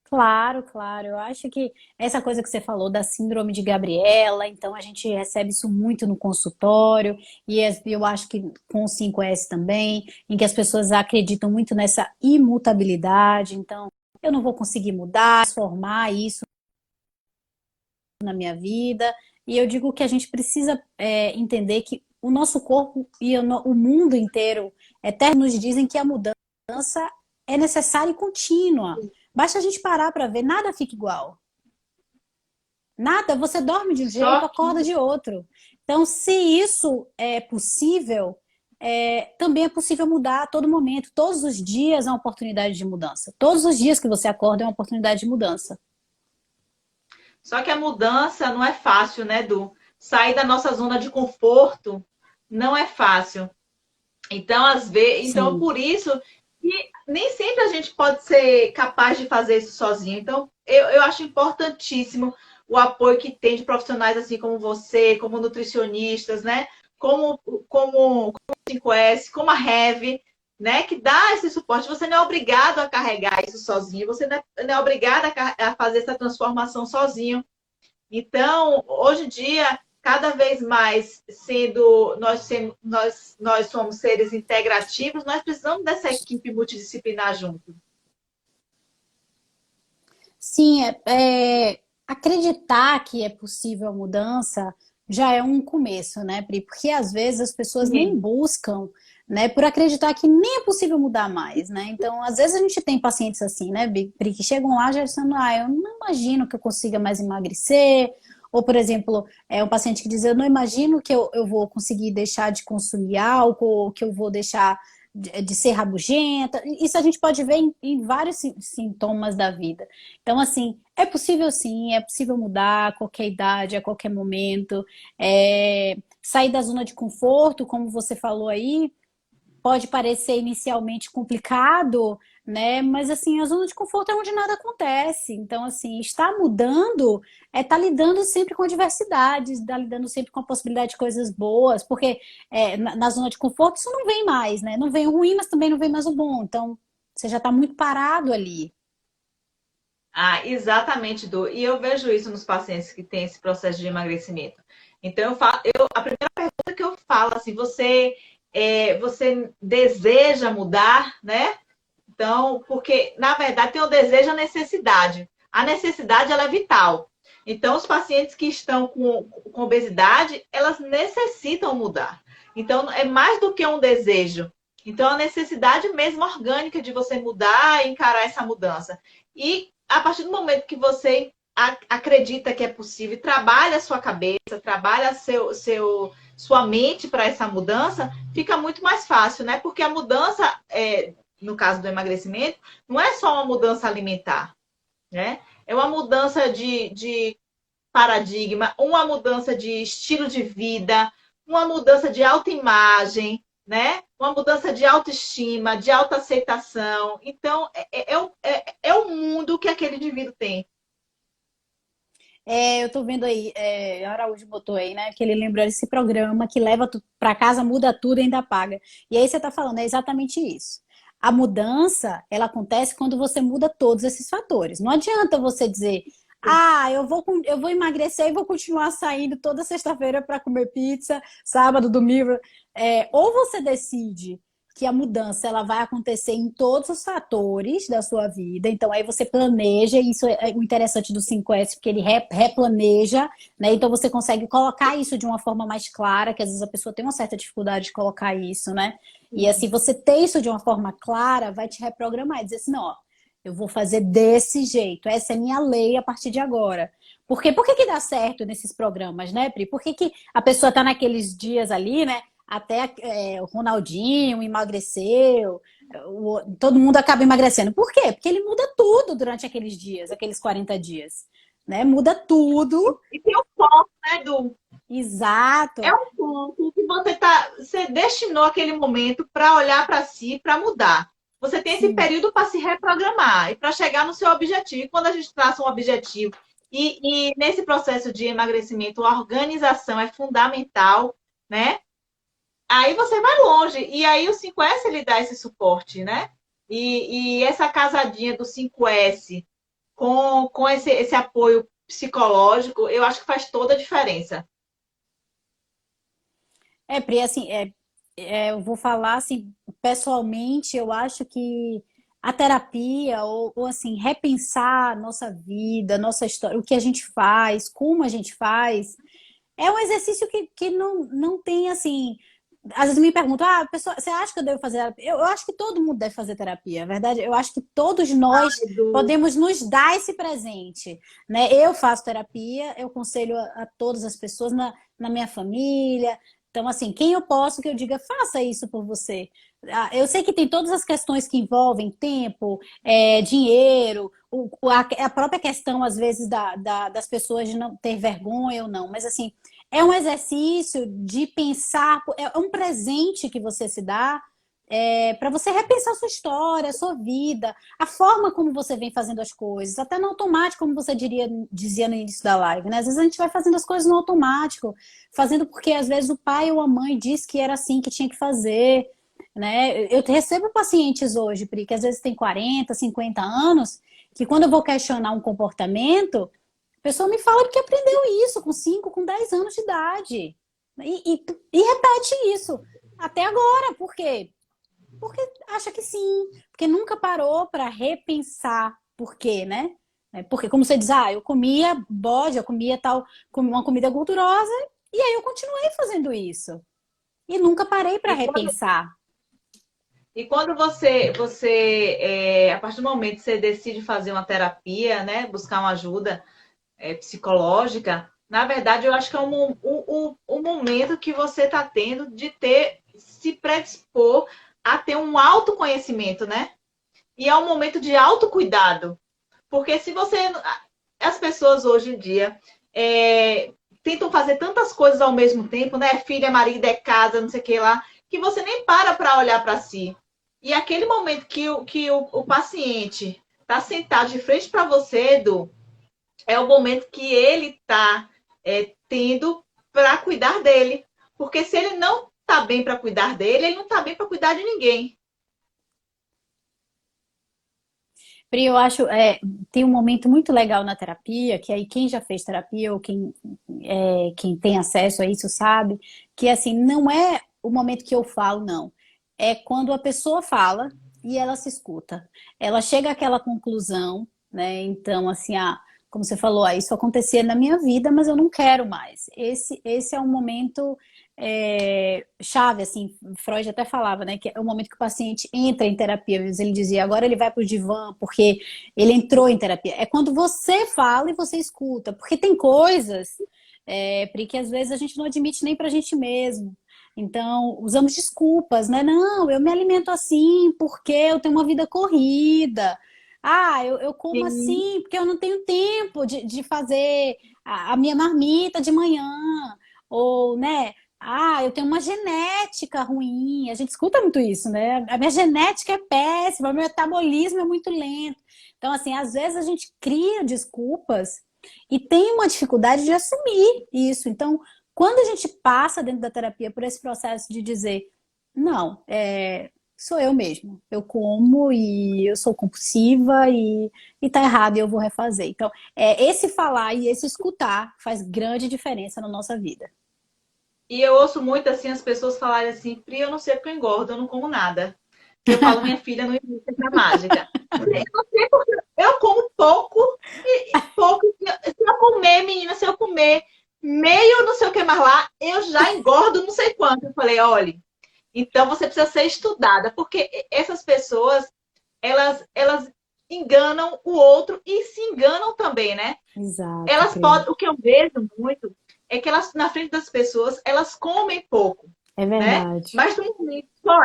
Claro, claro. Eu acho que essa coisa que você falou da síndrome de Gabriela, então a gente recebe isso muito no consultório, e eu acho que com o 5S também, em que as pessoas acreditam muito nessa imutabilidade, então eu não vou conseguir mudar, transformar isso na minha vida. E eu digo que a gente precisa entender que o nosso corpo e o mundo inteiro nos dizem que a mudança é necessária e contínua. Basta a gente parar para ver, nada fica igual. Nada, você dorme de um jeito, Só acorda de outro. Então, se isso é possível, também é possível mudar a todo momento. Todos os dias é uma oportunidade de mudança. Todos os dias que você acorda é uma oportunidade de mudança. Só que a mudança não é fácil, né, Edu? Sair da nossa zona de conforto não é fácil. Então, às vezes, então Sim, por isso que nem sempre a gente pode ser capaz de fazer isso sozinho. Então, eu acho importantíssimo o apoio que tem de profissionais assim como você, como nutricionistas, né? Como o 5S, como a Heavy, né? Que dá esse suporte. Você não é obrigado a carregar isso sozinho, você não é obrigado a fazer essa transformação sozinho. Então, hoje em dia, cada vez mais nós somos seres integrativos, nós precisamos dessa equipe multidisciplinar junto. sim, acreditar que é possível a mudança já é um começo, né, Pri? Porque às vezes as pessoas nem Sim. buscam, né, por acreditar que nem é possível mudar mais, né? Então, às vezes a gente tem pacientes assim, né, Pri, que chegam lá já dizendo, eu não imagino que eu consiga mais emagrecer. Ou, por exemplo, um paciente que diz, eu não imagino que eu vou conseguir deixar de consumir álcool, ou que eu vou deixar de ser rabugenta. Isso a gente pode ver em vários sintomas da vida. Então, assim, é possível sim, é possível mudar a qualquer idade, a qualquer momento. Sair da zona de conforto, como você falou aí, pode parecer inicialmente complicado, né? Mas assim, a zona de conforto é onde nada acontece. Então, assim, estar mudando estar lidando sempre com adversidades, estar lidando sempre com a possibilidade de coisas boas, porque na zona de conforto isso não vem mais, né? Não vem o ruim, mas também não vem mais o bom. Então, você já está muito parado ali. Ah, exatamente, Du. E eu vejo isso nos pacientes que têm esse processo de emagrecimento. Então, a primeira pergunta que eu falo, assim, você deseja mudar, né? Então, porque, na verdade, tem o desejo e a necessidade. A necessidade, ela é vital. Então, os pacientes que estão com obesidade, elas necessitam mudar. Então, é mais do que um desejo. Então, a necessidade mesmo orgânica de você mudar e encarar essa mudança. E a partir do momento que você acredita que é possível, trabalha a sua cabeça, trabalha sua mente para essa mudança, fica muito mais fácil, né? Porque a mudança, no caso do emagrecimento, não é só uma mudança alimentar, né? É uma mudança paradigma, uma mudança de estilo de vida, uma mudança de autoimagem, né? Uma mudança de autoestima, de autoaceitação. Então, é o mundo que aquele indivíduo tem. Eu tô vendo aí, Araújo botou aí, né? Que ele lembrou desse programa que leva para casa, muda tudo e ainda paga. E aí você tá falando, é exatamente isso. A mudança, ela acontece quando você muda todos esses fatores. Não adianta você dizer, eu vou emagrecer e vou continuar saindo toda sexta-feira para comer pizza, sábado, domingo. Ou você decide que a mudança ela vai acontecer em todos os fatores da sua vida. Então, aí você planeja, e isso é o interessante do 5S, porque ele replaneja, né? Então, você consegue colocar isso de uma forma mais clara, que às vezes a pessoa tem uma certa dificuldade de colocar isso, né? E assim, você ter isso de uma forma clara vai te reprogramar e dizer assim, não, ó, eu vou fazer desse jeito, essa é minha lei a partir de agora. Por que que dá certo nesses programas, né, Pri? Por que que a pessoa tá naqueles dias ali, né? Até o Ronaldinho emagreceu, todo mundo acaba emagrecendo. Por quê? Porque ele muda tudo durante aqueles dias, aqueles 40 dias. Né? Muda tudo. E tem um ponto, né, Edu? Exato. É um ponto que você destinou aquele momento para olhar para si, para mudar. Você tem esse período para se reprogramar e para chegar no seu objetivo. E quando a gente traça um objetivo, e nesse processo de emagrecimento, a organização é fundamental, né? Aí você vai longe. E aí o 5S ele dá esse suporte, né? E essa casadinha do 5S com esse apoio psicológico, eu acho que faz toda a diferença. Pri, assim, eu vou falar assim, pessoalmente, eu acho que a terapia, ou assim, repensar nossa vida, nossa história, o que a gente faz, como a gente faz, é um exercício que não tem, assim... Às vezes me perguntam, pessoa, você acha que eu devo fazer terapia? Eu acho que todo mundo deve fazer terapia, é verdade? Eu acho que todos nós podemos nos dar esse presente, né? Eu faço terapia, eu aconselho a todas as pessoas na minha família. Então, assim, quem eu posso que eu diga, faça isso por você. Eu sei que tem todas as questões que envolvem tempo, dinheiro, a própria questão, às vezes, das pessoas de não ter vergonha ou não, mas assim, é um exercício de pensar, é um presente que você se dá para você repensar a sua história, a sua vida, a forma como você vem fazendo as coisas, até no automático, como você dizia no início da live, né? Às vezes a gente vai fazendo as coisas no automático, fazendo porque às vezes o pai ou a mãe disse que era assim que tinha que fazer, né? Eu recebo pacientes hoje, Pri, que às vezes tem 40, 50 anos, que quando eu vou questionar um comportamento, a pessoa me fala que aprendeu isso com 5, com 10 anos de idade. E repete isso até agora. Por quê? Porque acha que sim. Porque nunca parou para repensar por quê, né? Porque, como você diz, eu comia bode, eu comia uma comida gordurosa, e aí eu continuei fazendo isso. E nunca parei para repensar. E quando a partir do momento que você decide fazer uma terapia, né, buscar uma ajuda psicológica, na verdade, eu acho que é um momento que você está tendo de se predispor a ter um autoconhecimento, né? E é um momento de autocuidado. Porque se você... As pessoas hoje em dia tentam fazer tantas coisas ao mesmo tempo, né? Filha, marido, casa, não sei o que lá, que você nem para olhar para si. E aquele momento que o paciente está sentado de frente para você, Edu, é o momento que ele está tendo para cuidar dele. Porque se ele não está bem para cuidar dele, ele não está bem para cuidar de ninguém. Pri, eu acho, tem um momento muito legal na terapia, que aí quem já fez terapia ou quem tem acesso a isso sabe, que assim, não é o momento que eu falo, não. É quando a pessoa fala e ela se escuta. Ela chega àquela conclusão, né? Então, assim, como você falou, isso acontecia na minha vida, mas eu não quero mais. Esse é um momento chave, assim, Freud até falava, né, que é o momento que o paciente entra em terapia, ele dizia, agora ele vai pro divã, porque ele entrou em terapia. É quando você fala e você escuta, porque tem coisas, Pri, que às vezes a gente não admite nem pra gente mesmo. Então, usamos desculpas, né? Não, eu me alimento assim porque eu tenho uma vida corrida. Eu como assim porque eu não tenho tempo de fazer a minha marmita de manhã, ou, né, eu tenho uma genética ruim. A gente escuta muito isso, né? A minha genética é péssima, o meu metabolismo é muito lento. Então, assim, às vezes a gente cria desculpas e tem uma dificuldade de assumir isso. Então, quando a gente passa dentro da terapia por esse processo de dizer, não, sou eu mesmo, eu como e eu sou compulsiva e tá errado e eu vou refazer. Então, esse falar e esse escutar faz grande diferença na nossa vida. E eu ouço muito assim as pessoas falarem assim, Pri, eu não sei porque eu engordo, eu não como nada. Eu falo, minha filha, não existe essa mágica. Eu não sei porque eu como pouco e pouco. Se eu comer, menina, se eu comer meio não sei o que mais lá, eu já engordo não sei quanto. Eu falei, olha, então você precisa ser estudada, porque essas pessoas, elas enganam o outro e se enganam também, né? Exato, Elas Pri. podem, o que eu vejo muito é que elas, na frente das pessoas, elas comem pouco, É né? verdade. Mas no momento, só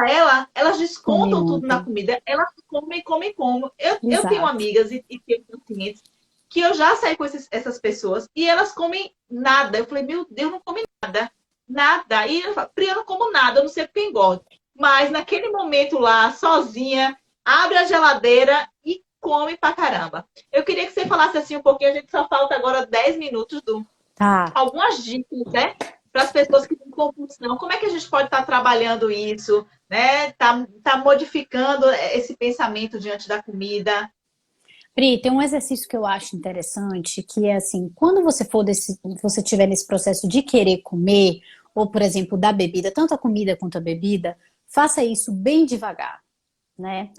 elas Come descontam tudo na muito. comida, elas comem, comem, comem. Eu tenho Exato. amigas e tenho pacientes que eu já saí com essas pessoas e elas comem nada. Eu falei, meu Deus, não come nada. Nada. E eu falo, Pri, eu não como nada, eu não sei porque engordo. Mas naquele momento lá, sozinha, abre a geladeira e come pra caramba. Eu queria que você falasse assim um pouquinho, a gente só falta agora 10 minutos do Tá. algumas dicas, né? Para as pessoas que têm compulsão, como é que a gente pode estar trabalhando isso, né? Tá modificando esse pensamento diante da comida. Pri, tem um exercício que eu acho interessante, que é assim, quando você tiver nesse processo de querer comer, ou por exemplo, da bebida, tanto a comida quanto a bebida, faça isso bem devagar, né?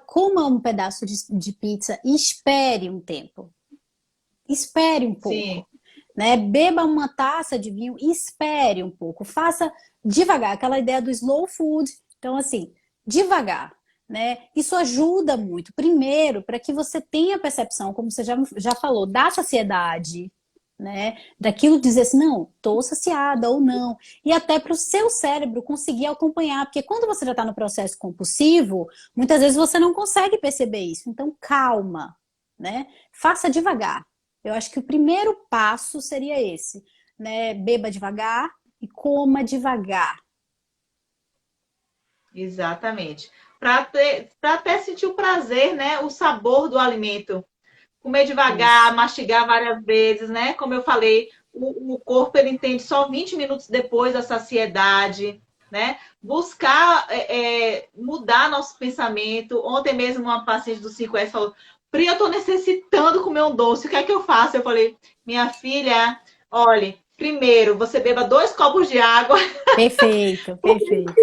Coma um pedaço de pizza e espere um tempo. Espere um Sim, pouco, né? Beba uma taça de vinho e espere um pouco. Faça devagar, aquela ideia do slow food. Então, assim, devagar, né? Isso ajuda muito. Primeiro, para que você tenha percepção, como você já falou, da saciedade, né? Daquilo dizer assim, não, estou saciada ou não. E até para o seu cérebro conseguir acompanhar, porque quando você já está no processo compulsivo, muitas vezes você não consegue perceber isso. Então, calma, né? Faça devagar. Eu acho que o primeiro passo seria esse, né? Beba devagar e coma devagar. exatamente. Para até sentir o prazer, né? O sabor do alimento. Comer devagar, Isso. mastigar várias vezes, né? Como eu falei, o corpo ele entende só 20 minutos depois da saciedade, né? Buscar mudar nosso pensamento. Ontem mesmo uma paciente do 5S falou, Pri, eu estou necessitando comer um doce, o que é que eu faço? Eu falei, minha filha, olhe, primeiro, você beba 2 copos de água. Perfeito, perfeito.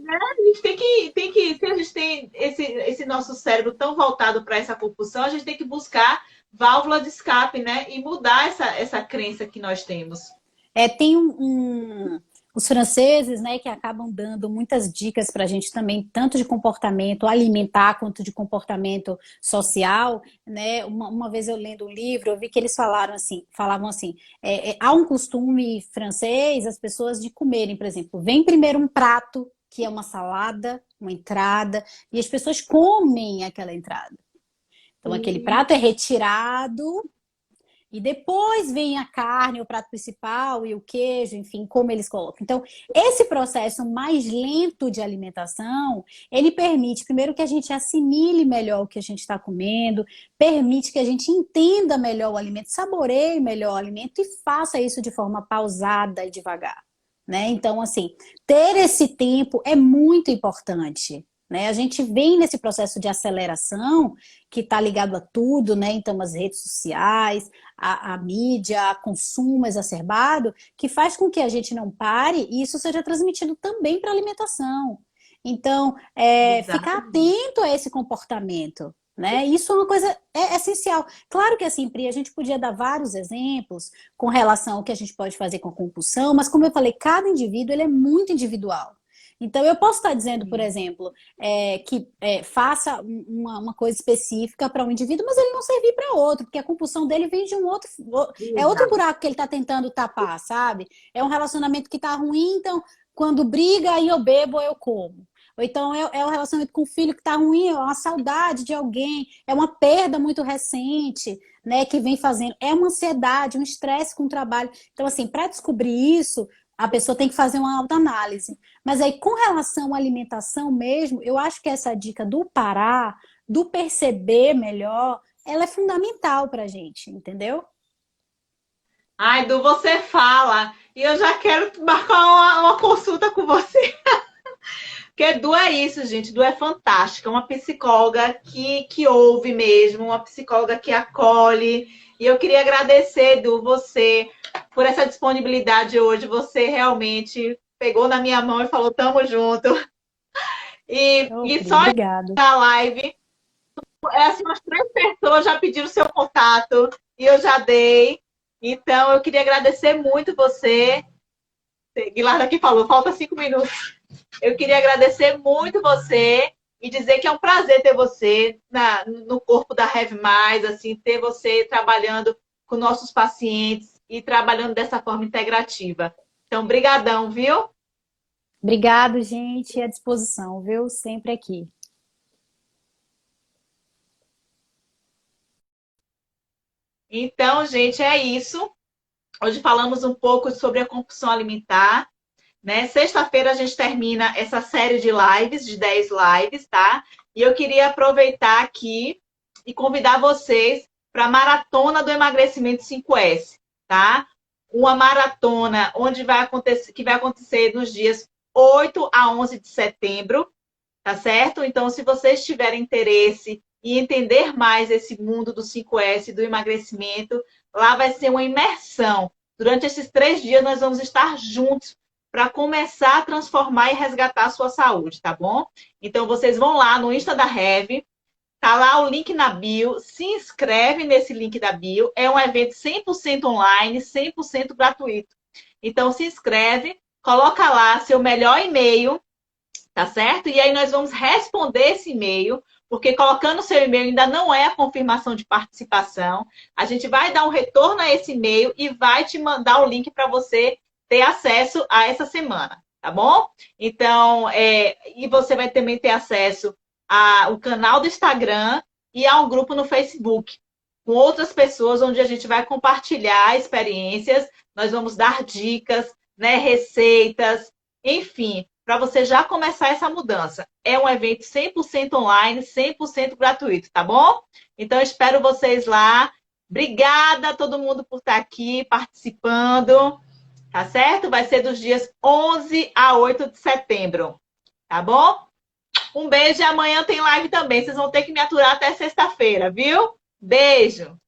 A gente se a gente tem esse nosso cérebro tão voltado para essa compulsão, a gente tem que buscar válvula de escape, né? E mudar essa crença que nós temos. Tem os franceses, né, que acabam dando muitas dicas para a gente também, tanto de comportamento alimentar quanto de comportamento social, né? Uma vez eu lendo um livro, eu vi que eles falavam assim, há um costume francês, as pessoas de comerem, por exemplo, vem primeiro um prato, que é uma salada, uma entrada, e as pessoas comem aquela entrada. Então, aquele prato é retirado e depois vem a carne, o prato principal e o queijo, enfim, como eles colocam. Então, esse processo mais lento de alimentação, ele permite, primeiro, que a gente assimile melhor o que a gente está comendo, permite que a gente entenda melhor o alimento, saboreie melhor o alimento e faça isso de forma pausada e devagar, né? Então, assim, ter esse tempo é muito importante. Né? A gente vem nesse processo de aceleração que está ligado a tudo, né? Então as redes sociais, a mídia, a consumo exacerbado, que faz com que a gente não pare e isso seja transmitido também para a alimentação. Então, ficar Exatamente. atento a esse comportamento. Né? Isso é uma coisa essencial. Claro que assim, Pri, a gente podia dar vários exemplos com relação ao que a gente pode fazer com a compulsão, mas como eu falei, cada indivíduo ele é muito individual. Então, eu posso estar dizendo, por exemplo, que faça uma coisa específica para um indivíduo, mas ele não servir para outro, porque a compulsão dele vem de um outro. É outro Exato. buraco que ele está tentando tapar, sabe? É um relacionamento que está ruim, então, quando briga, aí eu bebo ou eu como. ou então é o relacionamento com o filho que está ruim, é uma saudade de alguém, é uma perda muito recente, né, que vem fazendo, é uma ansiedade, um estresse com o trabalho. Então, assim, para descobrir isso, a pessoa tem que fazer uma autoanálise. Mas aí, com relação à alimentação mesmo, eu acho que essa dica do parar, do perceber melhor, ela é fundamental para a gente, entendeu? Ai, Du, você fala. E eu já quero marcar uma consulta com você. Porque Du é isso, gente. Du é fantástica. Uma psicóloga que ouve mesmo, uma psicóloga que acolhe. E eu queria agradecer, Du, você, por essa disponibilidade hoje. Você realmente pegou na minha mão e falou, tamo junto. Ô, E Pri, só obrigada. na live, assim, umas 3 pessoas já pediram o seu contato e eu já dei. Então, eu queria agradecer muito você. Guilherme aqui falou, falta 5 minutos. Eu queria agradecer muito você e dizer que é um prazer ter você no corpo da Have Mais, assim, ter você trabalhando com nossos pacientes e trabalhando dessa forma integrativa. Então, brigadão, viu? Obrigado, gente, à disposição, viu? Sempre aqui. Então, gente, é isso. Hoje falamos um pouco sobre a compulsão alimentar, né? Sexta-feira a gente termina essa série de lives, de 10 lives, tá? E eu queria aproveitar aqui e convidar vocês para a Maratona do Emagrecimento 5S, tá? Uma maratona que vai acontecer nos dias 8 a 11 de setembro, tá certo? Então, se vocês tiverem interesse em entender mais esse mundo do 5S, do emagrecimento, lá vai ser uma imersão. Durante esses 3 dias, nós vamos estar juntos para começar a transformar e resgatar a sua saúde, tá bom? Então, vocês vão lá no Insta da Rev, tá lá o link na bio, se inscreve nesse link da bio. É um evento 100% online, 100% gratuito. Então, se inscreve, coloca lá seu melhor e-mail, tá certo? E aí nós vamos responder esse e-mail, porque colocando o seu e-mail ainda não é a confirmação de participação. A gente vai dar um retorno a esse e-mail e vai te mandar o link para você ter acesso a essa semana, tá bom? Então, e você vai também ter acesso ao canal do Instagram e a um grupo no Facebook, com outras pessoas, onde a gente vai compartilhar experiências, nós vamos dar dicas, né, receitas, enfim, para você já começar essa mudança. É um evento 100% online, 100% gratuito, tá bom? Então, espero vocês lá. Obrigada a todo mundo por estar aqui participando, tá certo? Vai ser dos dias 11 a 8 de setembro, tá bom? Um beijo e amanhã tem live também. Vocês vão ter que me aturar até sexta-feira, viu? Beijo!